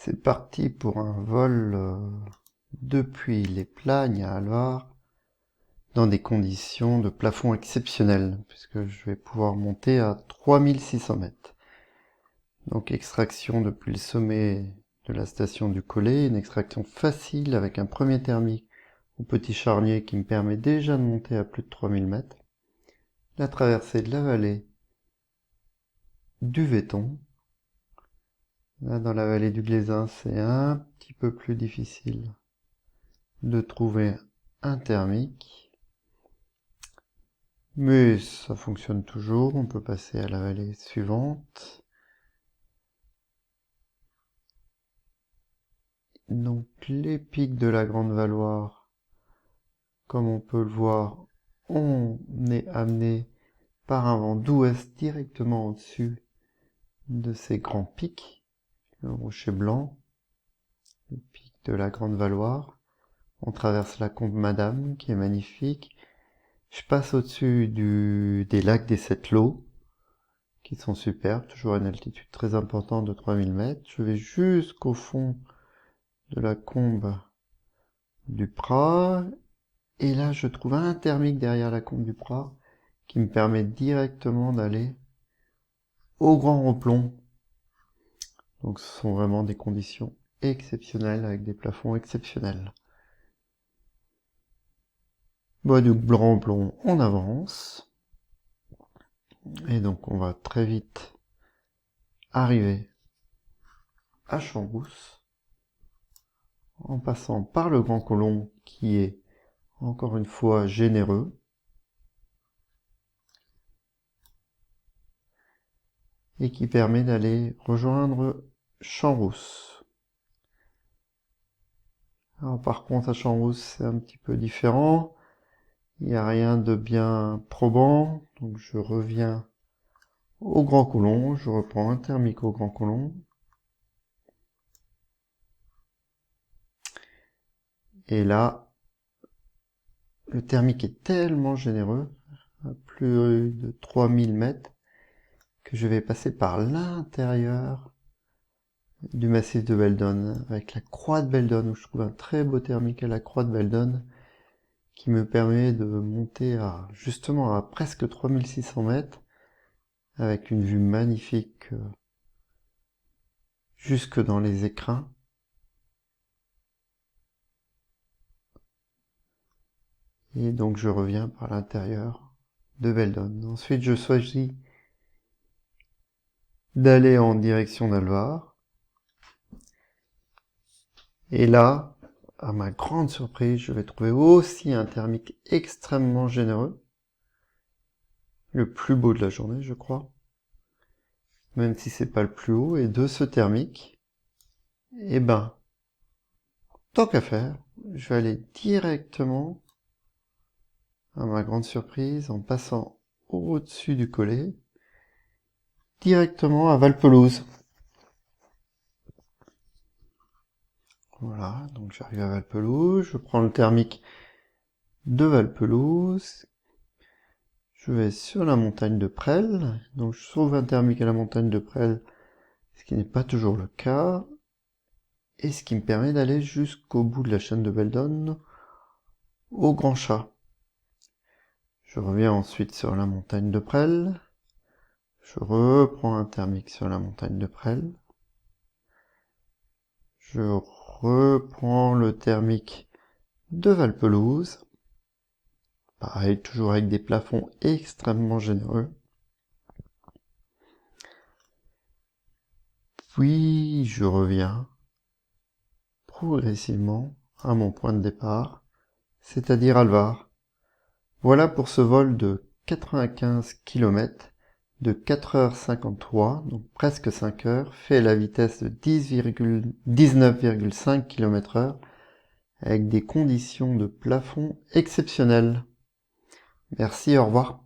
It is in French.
C'est parti pour un vol depuis les Plagnes à Alvar, dans des conditions de plafond exceptionnelles, puisque je vais pouvoir monter à 3600 mètres. Donc extraction depuis le sommet de la station du Collet, une extraction facile avec un premier thermique au petit charnier qui me permet déjà de monter à plus de 3000 mètres. La traversée de la vallée du Vetton. Là, dans la vallée du Glésin, c'est un petit peu plus difficile de trouver un thermique. Mais ça fonctionne toujours, on peut passer à la vallée suivante. Donc les pics de la Grande Valoire, comme on peut le voir, on est amené par un vent d'ouest directement au-dessus de ces grands pics. Le rocher blanc, le pic de la Grande Valoire. On traverse la combe Madame, qui est magnifique. Je passe au-dessus des lacs des Sept-Lots, qui sont superbes, toujours à une altitude très importante de 3000 mètres. Je vais jusqu'au fond de la combe du Prat, et là je trouve un thermique derrière la combe du Prat, qui me permet directement d'aller au Grand Romplon. Donc ce sont vraiment des conditions exceptionnelles, avec des plafonds exceptionnels. Bon, du Grand Romplon, on avance. Et donc on va très vite arriver à Champs-Rousse, en passant par le Grand Colomb, qui est encore une fois généreux, et qui permet d'aller rejoindre Champs-Rousse. Alors par contre à Champs-Rousse c'est un petit peu différent, il n'y a rien de bien probant, donc je reviens au Grand Colomb, je reprends un thermique au Grand Colomb, et là le thermique est tellement généreux, à plus de 3000 mètres, que je vais passer par l'intérieur du massif de Beldon, avec la croix de Beldon, où je trouve un très beau thermique à la croix de Beldon, qui me permet de monter justement à presque 3600 mètres, avec une vue magnifique jusque dans les écrins. Et donc je reviens par l'intérieur de Beldon. Ensuite je choisis d'aller en direction d'Alvar. Et là, à ma grande surprise, je vais trouver aussi un thermique extrêmement généreux. Le plus beau de la journée, je crois. Même si c'est pas le plus haut. Et de ce thermique, eh ben, tant qu'à faire, je vais aller directement, à ma grande surprise, en passant au-dessus du Collet, directement à Valpelouse. Voilà, donc j'arrive à Valpelouse, je prends le thermique de Valpelouse, je vais sur la montagne de Presles, donc je trouve un thermique à la montagne de Presles, ce qui n'est pas toujours le cas, et ce qui me permet d'aller jusqu'au bout de la chaîne de Beldon, au Grand Chat. Je reviens ensuite sur la montagne de Presles, je reprends un thermique sur la montagne de Presles, je reprends le thermique de Valpelouse, pareil, toujours avec des plafonds extrêmement généreux. Puis je reviens progressivement à mon point de départ, c'est-à-dire Alvar. Voilà pour ce vol de 95 km de 4h53, donc presque 5 heures, fait à la vitesse de 19,5 km/h, avec des conditions de plafond exceptionnelles. Merci, au revoir.